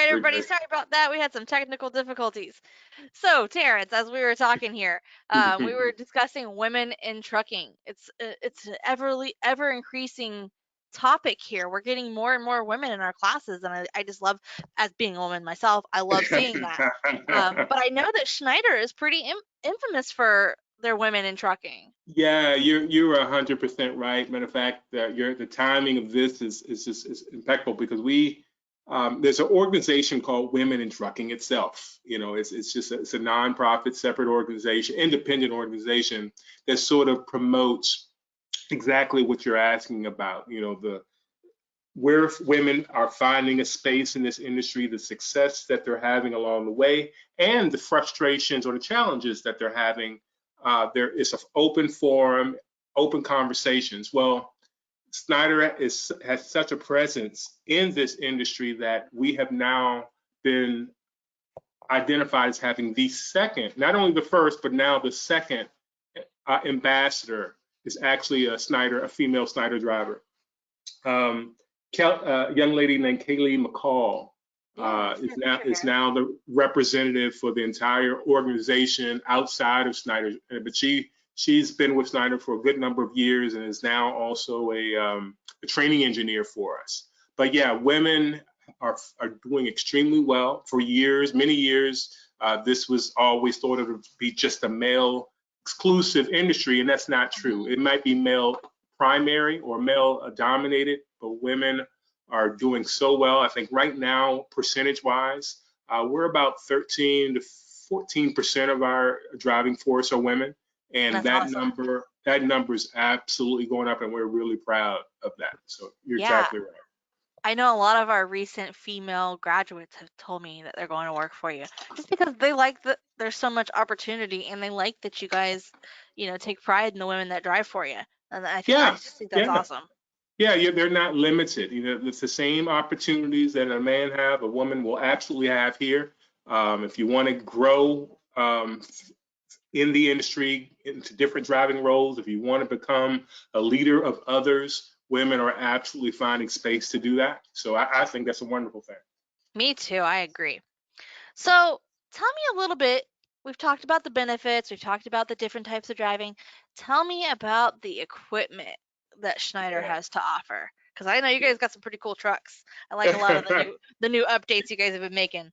right, We're everybody, good. sorry about that. We had some technical difficulties. So, Terrence, as we were talking here, we were discussing women in trucking. It's an ever increasing topic here. We're getting more and more women in our classes, and I just love, as being a woman myself, I love seeing that. But I know that Schneider is pretty infamous for their women in trucking. Yeah, you're 100% right. Matter of fact, the timing of this is impeccable because there's an organization called Women in Trucking itself. It's a nonprofit, separate organization, independent organization that sort of promotes exactly what you're asking about. Where women are finding a space in this industry, the success that they're having along the way, and the frustrations or the challenges that they're having. There is an open forum, open conversations. Well, Schneider has such a presence in this industry that we have now been identified as having the second, not only the first, but now the second ambassador is actually a female Schneider driver. Young lady named Kaylee McCall is now the representative for the entire organization outside of Schneider. But she's been with Schneider for a good number of years and is now also a training engineer for us. But yeah, women are doing extremely well for years, many years. This was always thought of to be just a male exclusive industry, and that's not true. It might be male primary or male dominated, but women are doing so well. I think right now, percentage wise, we're about 13 to 14% of our driving force are women, and That's awesome. that number is absolutely going up, and we're really proud of that. So you're Yeah, exactly right. I know a lot of our recent female graduates have told me that they're going to work for you just because they like that there's so much opportunity and they like that you guys, take pride in the women that drive for you. And I Yeah, just think that's yeah. awesome. Yeah, they're not limited. It's the same opportunities that a man have, a woman will absolutely have here. If you want to grow in the industry into different driving roles, if you want to become a leader of others, women are absolutely finding space to do that. So I think that's a wonderful thing. Me too, I agree. So tell me a little bit. We've talked about the benefits, we've talked about the different types of driving. Tell me about the equipment that Schneider has to offer. Because I know you guys got some pretty cool trucks. I like a lot of Yeah. the new updates you guys have been making.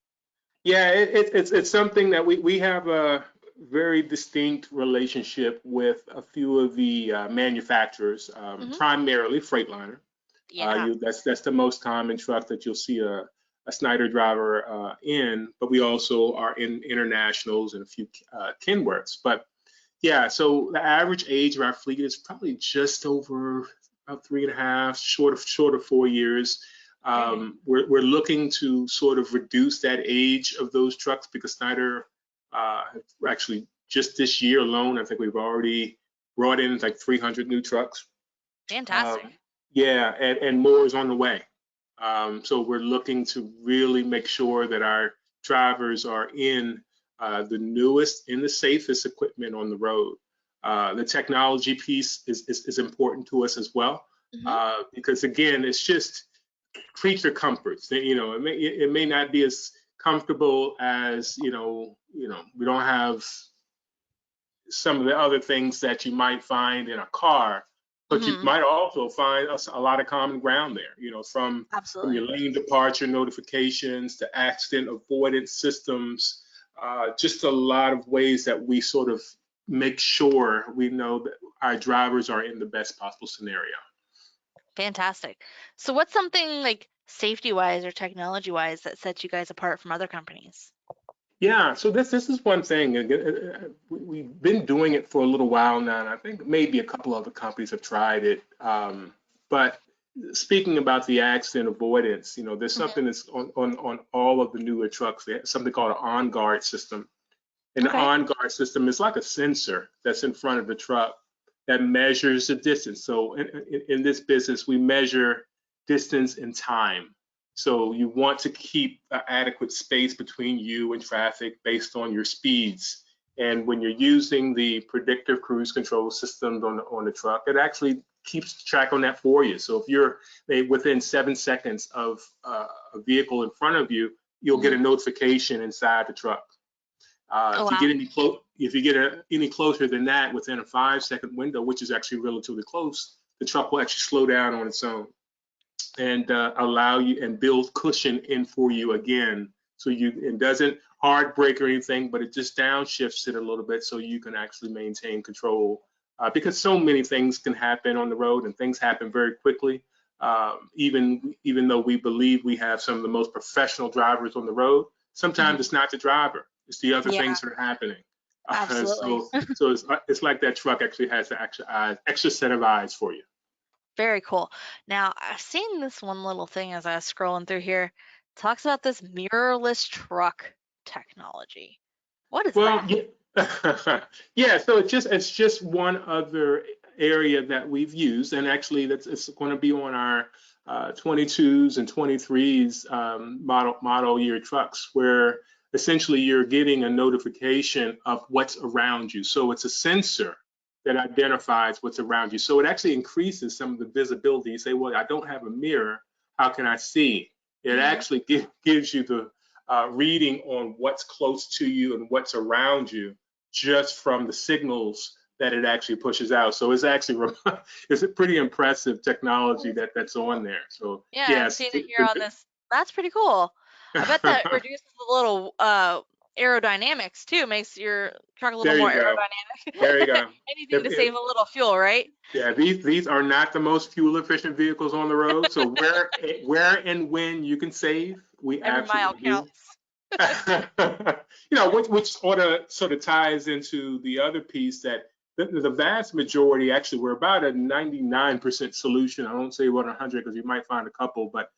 Yeah, it's something that we have a very distinct relationship with a few of the manufacturers, Hmm. primarily Freightliner. Yeah. That's the most common truck that you'll see a Schneider driver in, but we also are in internationals and a few Kenworths. But yeah, so the average age of our fleet is probably just over about 3.5, short of 4 years. Okay. We're looking to sort of reduce that age of those trucks because Schneider actually just this year alone, I think we've already brought in like 300 new trucks. Fantastic. Um, yeah, and more is on the way. So we're looking to really make sure that our drivers are in the newest and the safest equipment on the road. The technology piece is important to us as well Hmm. because again, it's just creature comforts. It may not be as comfortable as we don't have some of the other things that you might find in a car, but you Hmm. might also find a lot of common ground there, from Absolutely. your lane departure notifications to accident avoidance systems, just a lot of ways that we sort of make sure we know that our drivers are in the best possible scenario. Fantastic. So what's something like safety wise or technology wise that sets you guys apart from other companies? Yeah, so this is one thing. We've been doing it for a little while now, and I think maybe a couple other companies have tried it. But speaking about the accident avoidance, there's something Hmm. that's on all of the newer trucks. They have something called an on-guard system. And the Okay. on-guard system is like a sensor that's in front of the truck that measures the distance. So in this business, we measure distance and time. So you want to keep an adequate space between you and traffic based on your speeds. And when you're using the predictive cruise control systems on the truck, it actually keeps track on that for you. So if you're within 7 seconds of a vehicle in front of you, you'll get Hmm. a notification inside the truck. Oh If you wow. get any closer than that within a 5-second window, which is actually relatively close, the truck will actually slow down on its own and allow you and build cushion in for you again. So it doesn't hard brake or anything, but it just downshifts it a little bit so you can actually maintain control. Because so many things can happen on the road and things happen very quickly. Even though we believe we have some of the most professional drivers on the road, sometimes Hmm. it's not the driver; it's the other Yeah, things that are happening. absolutely. So it's like that truck actually has the extra set of eyes for you. Very cool. Now, I've seen this one little thing as I was scrolling through here. Talks about this mirrorless truck technology. What is Well, that? yeah, yeah. So it's just one other area that we've used, and actually that's it's going to be on our 22s and 23s model year trucks, where essentially you're getting a notification of what's around you. So it's a sensor that identifies what's around you. So it actually increases some of the visibility. You say, well, I don't have a mirror. How can I see? It Hmm. actually gives you the reading on what's close to you and what's around you just from the signals that it actually pushes out. So it's actually it's a pretty impressive Oh, technology that's that pretty that's cool. on there. So Yeah, I'm yes, seeing it here on this. That's pretty cool. I bet that reduces the little aerodynamics too, makes your truck a little there more you go. There you aerodynamic. go. Anything to If save a little fuel, right? Yeah, these are not the most fuel efficient vehicles on the road. So where and when you can save, we Every mile absolutely do. counts. Which sort of ties into the other piece that the vast majority, actually, we're about a 99% solution. I won't say about 100 because you might find a couple, but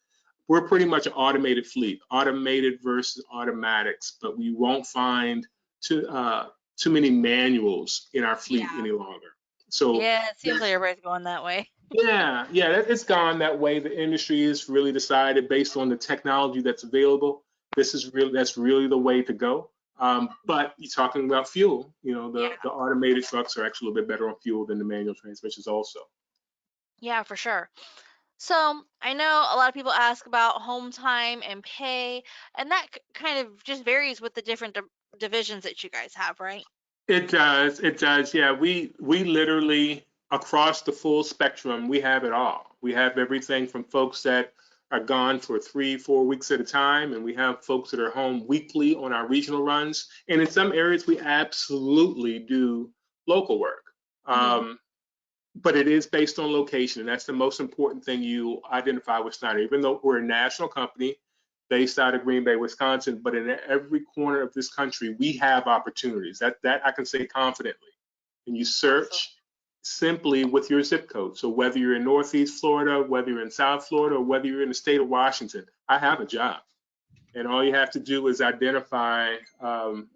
we're pretty much an automated fleet, automated versus automatics, but we won't find too too many manuals in our fleet Yeah. any longer. So Yeah, it seems like that's everybody's going that way. yeah, it's gone that way. The industry has really decided based on the technology that's available, that's really the way to go. But you're talking about fuel, Yeah. the automated trucks are actually a little bit better on fuel than the manual transmissions also. Yeah, for sure. So I know a lot of people ask about home time and pay, and that kind of just varies with the different divisions that you guys have, right? It does. Yeah, we literally across the full spectrum, we have it all. We have everything from folks that are gone for 3, 4 weeks at a time, and we have folks that are home weekly on our regional runs. And in some areas, we absolutely do local work. Hmm. Um, but it is based on location, and that's the most important thing you identify with Schneider. Even though we're a national company based out of Green Bay, Wisconsin, but in every corner of this country, we have opportunities. That I can say confidently. And you Absolutely. search simply with your zip code. So whether you're in Northeast Florida, whether you're in South Florida, or whether you're in the state of Washington, I have a job. And all you have to do is identify,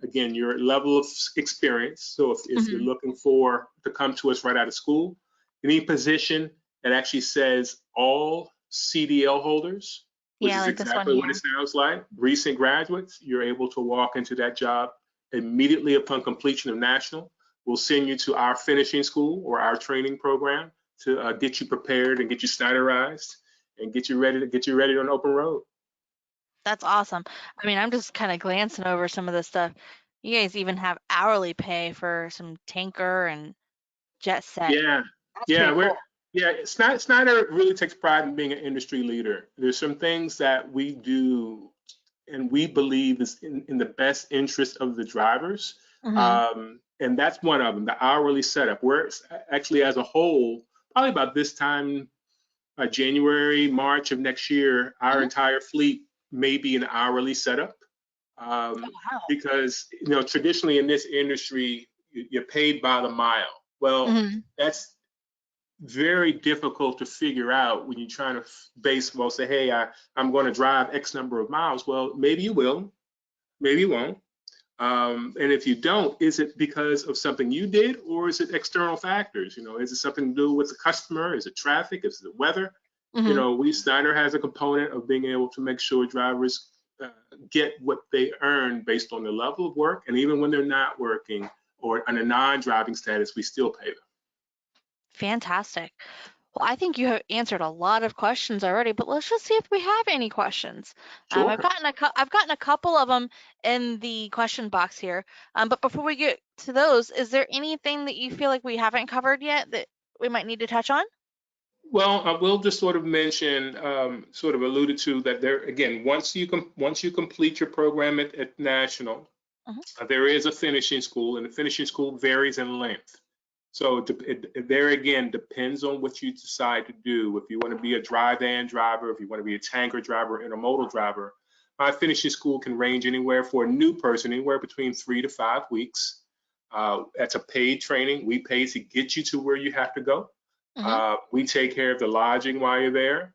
again, your level of experience. So if you're Hmm. looking for to come to us right out of school, any position that actually says all CDL holders, which Yeah, is like this one exactly what it here. sounds like, recent graduates, you're able to walk into that job immediately upon completion of national. We'll send you to our finishing school or our training program to get you prepared and get you standardized and get you ready on open road. That's awesome. I mean, I'm just kind of glancing over some of this stuff. You guys even have hourly pay for some tanker and jet set. Yeah, That's yeah, pretty cool. Snyder really takes pride in being an industry leader. There's some things that we do and we believe is in the best interest of the drivers. Hmm. And that's one of them, the hourly setup, where it's actually as a whole, probably about this time, January, March of next year, our Hmm. entire fleet may be an hourly setup. Oh, Um, wow. because traditionally in this industry, you're paid by the mile. Well, Hmm. that's very difficult to figure out when you're trying to base, well, say, hey, I'm going to drive X number of miles. Well, maybe you will, maybe you won't. And if you don't, is it because of something you did, or is it external factors? Is it something to do with the customer? Is it traffic? Is it weather? Hmm. Snyder has a component of being able to make sure drivers get what they earn based on the level of work, and even when they're not working or on a non-driving status, we still pay them. Fantastic. Well, I think you have answered a lot of questions already, but let's just see if we have any questions. I've Sure. gotten I've gotten a couple of them in the question box here. But before we get to those, is there anything that you feel like we haven't covered yet that we might need to touch on? Well, I will just sort of mention, sort of alluded to that there again. Once you complete your program at National, Hmm. there is a finishing school, and the finishing school varies in length. So there again depends on what you decide to do. If you want to be a dry van driver, if you want to be a tanker driver, intermodal driver, my finishing school can range anywhere for a new person, anywhere between 3 to 5 weeks. That's a paid training. We pay to get you to where you have to go. Hmm. We take care of the lodging while you're there,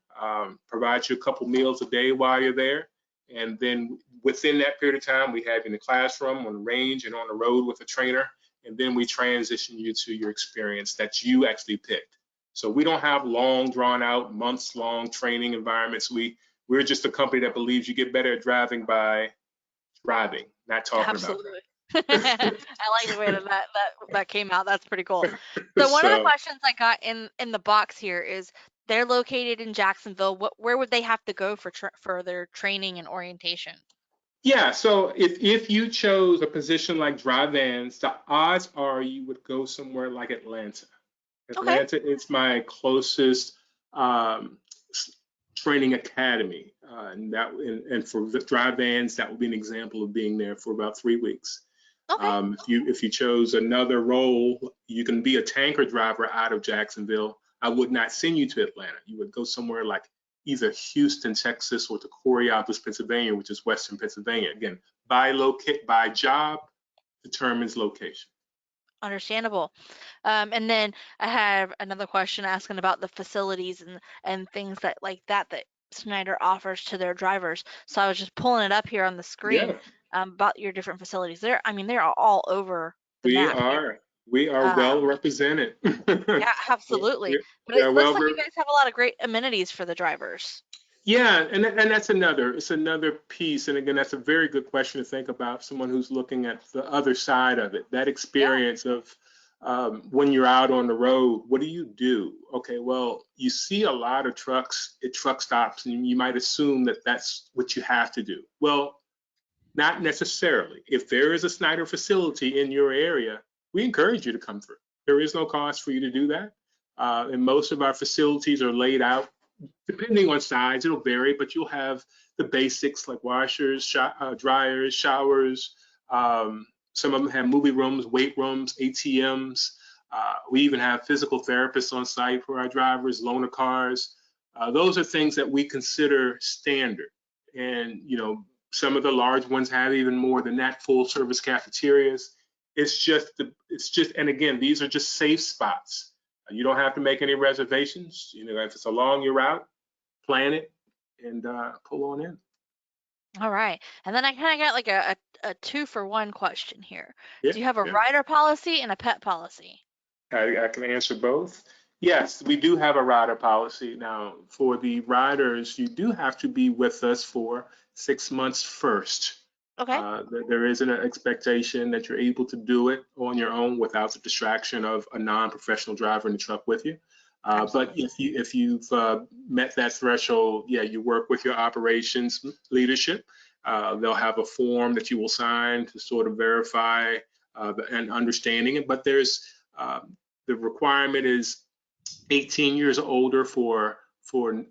provide you a couple meals a day while you're there. And then within that period of time, we have you in the classroom, on the range, and on the road with a trainer. And then we transition you to your experience that you actually picked. So we don't have long, drawn out, months long training environments. We're just a company that believes you get better at driving by driving, not talking about Absolutely. I like the way that came out. That's pretty cool. driving. So one of the So questions I got in the box here is they're located in Jacksonville. Where would they have to go for their training and orientation? yeah, so if you chose a position like dry vans, the odds are you would go somewhere like Atlanta. Okay. Atlanta is my closest um, training academy, and for the dry vans, that would be an example of being there for about 3 weeks. Okay. If you chose another role, you can be a tanker driver out of Jacksonville. I would not send you to Atlanta. You would go somewhere like either Houston, Texas, or to Coriopolis, Pennsylvania, which is Western Pennsylvania. Again, by job determines location. Understandable. And then I have another question asking about the facilities and things that like that Schneider offers to their drivers. So I was just pulling it up here on the screen Yeah, about your different facilities. I mean, they're all over the we map here. are. We are well Um, represented. yeah, absolutely. But We it are looks well. like you guys have a lot of great amenities for the drivers. Yeah, and that's another piece. And again, that's a very good question to think about. Someone who's looking at the other side of it, that Yeah. experience of when you're out on the road, what do you do? Okay, well, you see a lot of trucks at truck stops, and you might assume that that's what you have to do. Well, not necessarily. If there is a Schneider facility in your area, we encourage you to come through. There is no cost for you to do that. And most of our facilities are laid out depending on size, it'll vary, but you'll have the basics like washers, dryers, showers. Some of them have movie rooms, weight rooms, ATMs. We even have physical therapists on site for our drivers, loaner cars. Those are things that we consider standard. And, some of the large ones have even more than that, full service cafeterias. And again, these are just safe spots. You don't have to make any reservations. If it's along your route, plan it and pull on in. All right. And then I kind of got like a two for one question here. Yeah, Do you have a yeah. rider policy and a pet policy? I can answer both. Yes, we do have a rider policy. Now, for the riders, you do have to be with us for 6 months first. Okay. There is an expectation that you're able to do it on your own without the distraction of a non-professional driver in the truck with you. But Absolutely. if you've met that threshold, yeah, you work with your operations leadership. They'll have a form that you will sign to sort of verify and understanding it. But uh, the requirement is 18 years or older for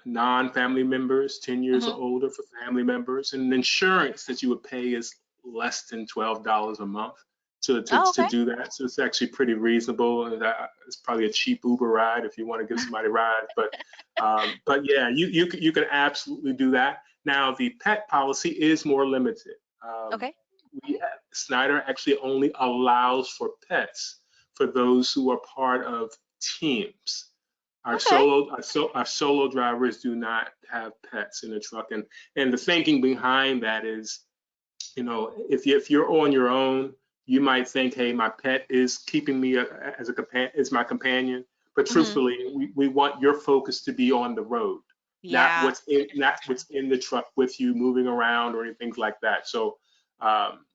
non-family members, 10 years or Hmm. older for family members, and insurance that you would pay is less than $12 a month Oh, to okay. do that. So it's actually pretty reasonable. And it's probably a cheap Uber ride if you want to give somebody a ride. But yeah, you can absolutely do that. Now the pet policy is more limited. Okay. Snyder actually only allows for pets for those who are part of teams. Okay. Our solo drivers do not have pets in the truck, and the thinking behind that is, if you're on your own, you might think, hey, my pet is keeping me as my companion. But Hmm. truthfully, we want your focus to be on the road, Yeah. not what's in the truck with you moving around or anything like that. So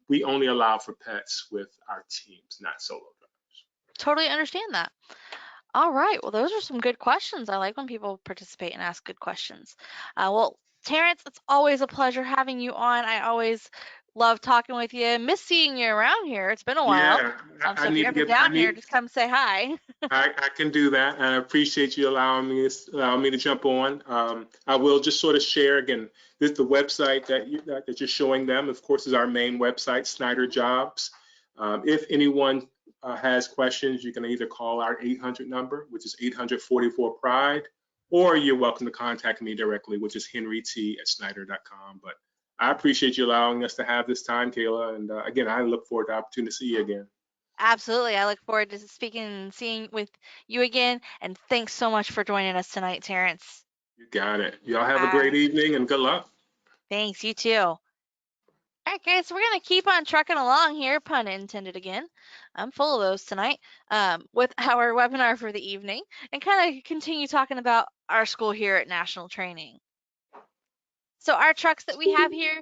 we only allow for pets with our teams, not solo drivers. Totally understand that. All right. Well, those are some good questions. I like when people participate and ask good questions. Well, Terrence, it's always a pleasure having you on. I always love talking with you. Miss seeing you around here. It's been a while. Yeah, So I if need you're to ever get. I down here, need. just come say hi. I can do that, and I appreciate you allowing me to jump on. I will just sort of share again. This the website that you're showing them. Of course, is our main website, Schneider Jobs. If anyone has questions, you can either call our 800 number, which is 844 Pride, or you're welcome to contact me directly, which is henryt@schneider.com. But I appreciate you allowing us to have this time, Kayla, and again, I look forward to the opportunity to see you again. Absolutely. I look forward to speaking and seeing with you again. And thanks so much for joining us tonight, Terrence. You got it. Y'all have a All great right. evening and good luck. Thanks. You too. All right, guys, we're going to keep on trucking along here, pun intended again. I'm full of those tonight, with our webinar for the evening and kind of continue talking about our school here at National Training. So, our trucks that we have here,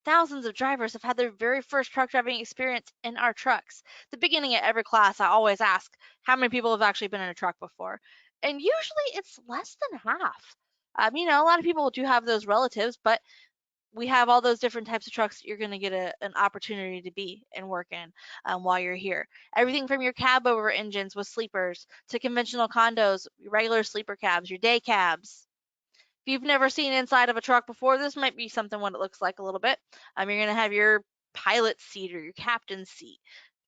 thousands of drivers have had their very first truck driving experience in our trucks. At the beginning of every class, I always ask how many people have actually been in a truck before. And usually it's less than half. A lot of people do have those relatives, but we have all those different types of trucks that you're going to get an opportunity to be and work in while you're here. Everything from your cab over engines with sleepers to conventional condos, your regular sleeper cabs, your day cabs. If you've never seen inside of a truck before, this might be something what it looks like a little bit. You're going to have your pilot seat or your captain's seat,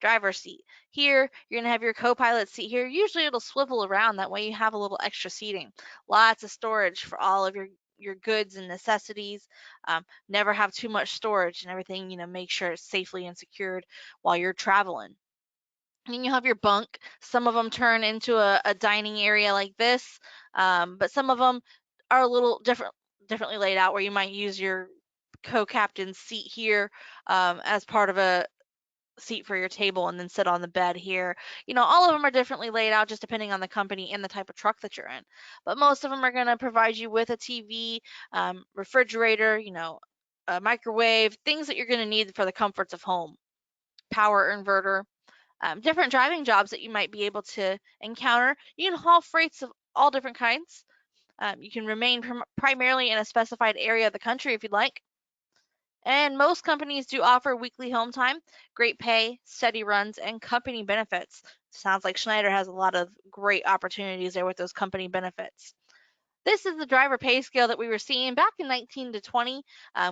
driver's seat. Here, you're going to have your co-pilot seat here. Usually it'll swivel around. That way you have a little extra seating. Lots of storage for all of your goods and necessities. Never have too much storage and everything, make sure it's safely and secured while you're traveling. And then you have your bunk. Some of them turn into a dining area like this, but some of them are a little differently laid out, where you might use your co-captain's seat here as part of a seat for your table and then sit on the bed here. All of them are differently laid out just depending on the company and the type of truck that you're in. But most of them are going to provide you with a TV, refrigerator, a microwave, things that you're going to need for the comforts of home, power inverter, different driving jobs that you might be able to encounter. You can haul freights of all different kinds. You can remain primarily in a specified area of the country if you'd like. And most companies do offer weekly home time, great pay, steady runs, and company benefits. Sounds like Schneider has a lot of great opportunities there with those company benefits. This is the driver pay scale that we were seeing back in 19 to 20.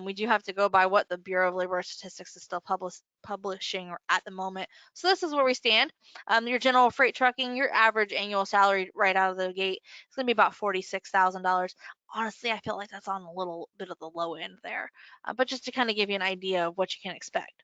We do have to go by what the Bureau of Labor Statistics is still publishing at the moment. So this is where we stand. Your general freight trucking, your average annual salary right out of the gate is going to be about $46,000. Honestly, I feel like that's on a little bit of the low end there, but just to kind of give you an idea of what you can expect.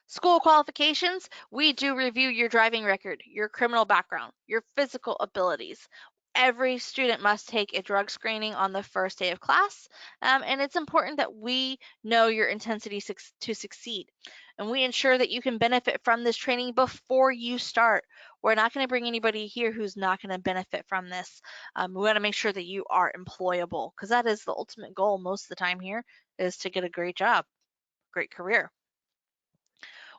School qualifications, we do review your driving record, your criminal background, your physical abilities. Every student must take a drug screening on the first day of class, and it's important that we know your intensity to succeed. And we ensure that you can benefit from this training before you start. We're not going to bring anybody here who's not going to benefit from this. We want to make sure that you are employable, because that is the ultimate goal most of the time here, is to get a great job, great career.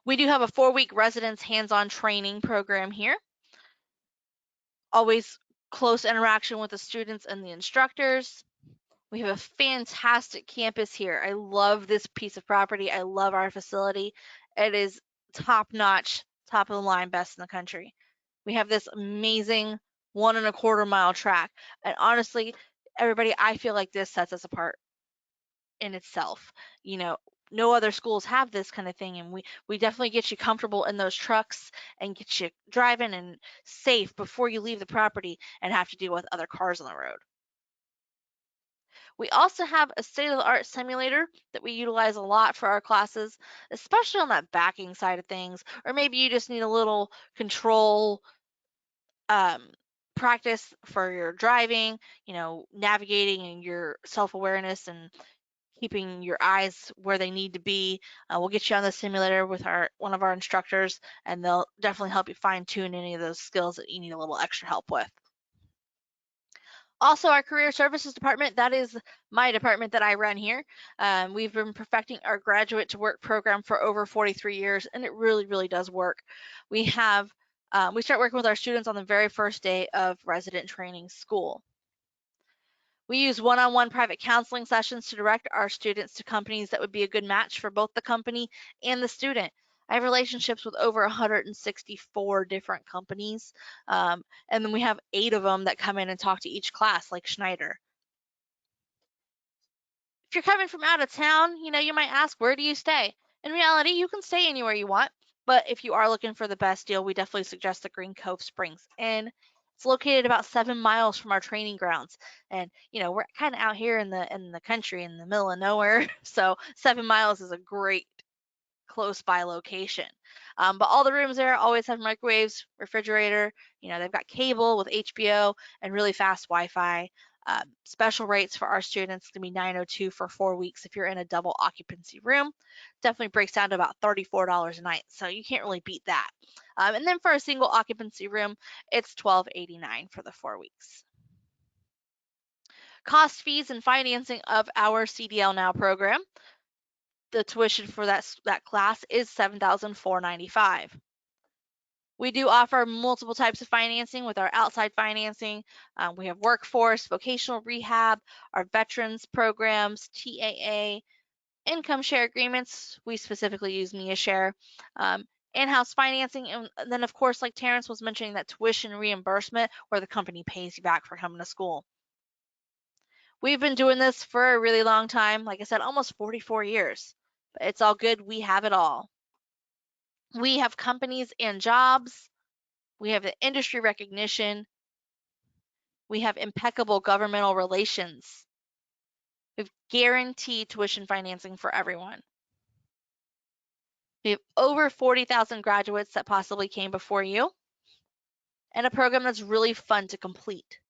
We do have a 4-week residence hands-on training program here. Always close interaction with the students and the instructors. We have a fantastic campus here. I love this piece of property. I love our facility. It is top notch, top of the line, best in the country. We have this amazing 1.25 mile track. And honestly, everybody, I feel like this sets us apart in itself. You know, no other schools have this kind of thing, and we definitely get you comfortable in those trucks and get you driving and safe before you leave the property and have to deal with other cars on the road. We also have a state-of-the-art simulator that we utilize a lot for our classes, especially on that backing side of things, or maybe you just need a little control um, practice for your driving, navigating and your self-awareness and keeping your eyes where they need to be. We'll get you on the simulator with one of our instructors, and they'll definitely help you fine tune any of those skills that you need a little extra help with. Also, our career services department, that is my department that I run here. We've been perfecting our graduate to work program for over 43 years, and it really, really does work. We have We start working with our students on the very first day of resident training school. We use one-on-one private counseling sessions to direct our students to companies that would be a good match for both the company and the student. I have relationships with over 164 different companies, and then we have 8 of them that come in and talk to each class, like Schneider. If you're coming from out of town, you might ask, where do you stay? In reality, you can stay anywhere you want, but if you are looking for the best deal, we definitely suggest the Green Cove Springs. And it's located about 7 miles from our training grounds. And, we're kind of out here in the country in the middle of nowhere. So 7 miles is a great close by location. But all the rooms there always have microwaves, refrigerator. They've got cable with HBO and really fast Wi-Fi. Special rates for our students can be $902 for 4 weeks if you're in a double occupancy room. Definitely breaks down to about $34 a night, so you can't really beat that. And then for a single occupancy room, it's $1289 for the 4 weeks. Cost, fees, and financing of our CDL Now program. The tuition for that class is $7,495. We do offer multiple types of financing with our outside financing. We have workforce, vocational rehab, our veterans programs, TAA, income share agreements. We specifically use Mia Share, in-house financing, and then of course, like Terrence was mentioning, that tuition reimbursement where the company pays you back for coming to school. We've been doing this for a really long time. Like I said, almost 44 years. But it's all good. We have it all. We have companies and jobs. We have the industry recognition. We have impeccable governmental relations. We have guaranteed tuition financing for everyone. We have over 40,000 graduates that possibly came before you, and a program that's really fun to complete.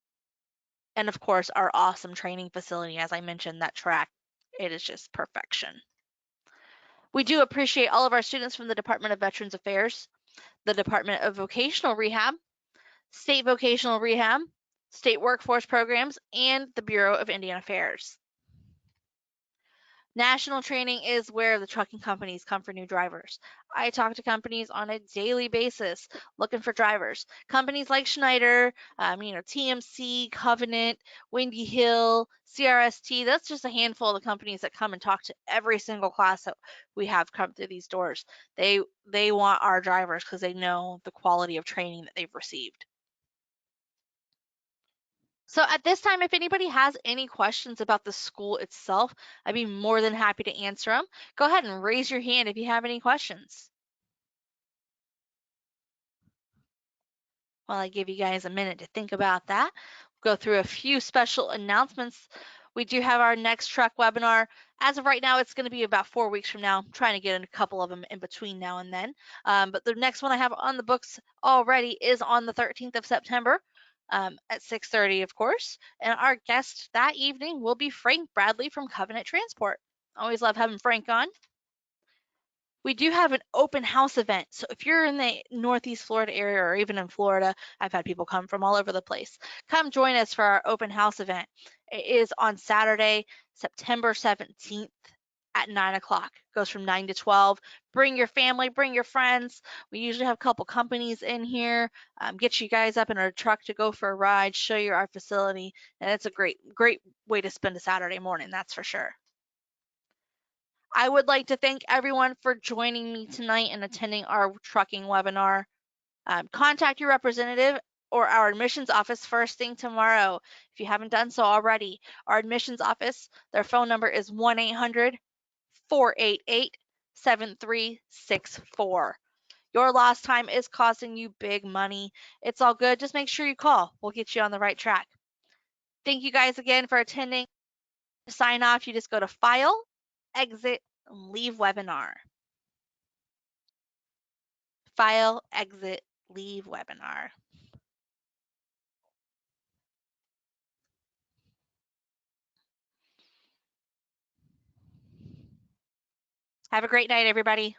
And of course, our awesome training facility, as I mentioned, that track, it is just perfection. We do appreciate all of our students from the Department of Veterans Affairs, the Department of Vocational Rehab, State Vocational Rehab, State Workforce Programs, and the Bureau of Indian Affairs. National training is where the trucking companies come for new drivers. I talk to companies on a daily basis looking for drivers. Companies like Schneider, TMC, Covenant, Windy Hill, CRST. That's just a handful of the companies that come and talk to every single class that we have come through these doors. They want our drivers because they know the quality of training that they've received. So at this time, if anybody has any questions about the school itself, I'd be more than happy to answer them. Go ahead and raise your hand if you have any questions. While I give you guys a minute to think about that, go through a few special announcements. We do have our next truck webinar. As of right now, it's going to be about 4 weeks from now. I'm trying to get a couple of them in between now and then. But the next one I have on the books already is on the 13th of September. At 6:30, of course. And our guest that evening will be Frank Bradley from Covenant Transport. Always love having Frank on. We do have an open house event. So if you're in the Northeast Florida area or even in Florida, I've had people come from all over the place. Come join us for our open house event. It is on Saturday, September 17th at 9 o'clock. Goes from 9 to 12. Bring your family, bring your friends. We usually have a couple companies in here. Get you guys up in our truck to go for a ride, show you our facility. And it's a great way to spend a Saturday morning, that's for sure. I would like to thank everyone for joining me tonight and attending our trucking webinar. Contact your representative or our admissions office first thing tomorrow if you haven't done so already. Our admissions office, their phone number is 1-800-488-7364. Your lost time is costing you big money. It's all good. Just make sure you call. We'll get you on the right track. Thank you guys again for attending. To sign off, you just go to File, Exit, Leave Webinar. File, Exit, Leave Webinar. Have a great night, everybody.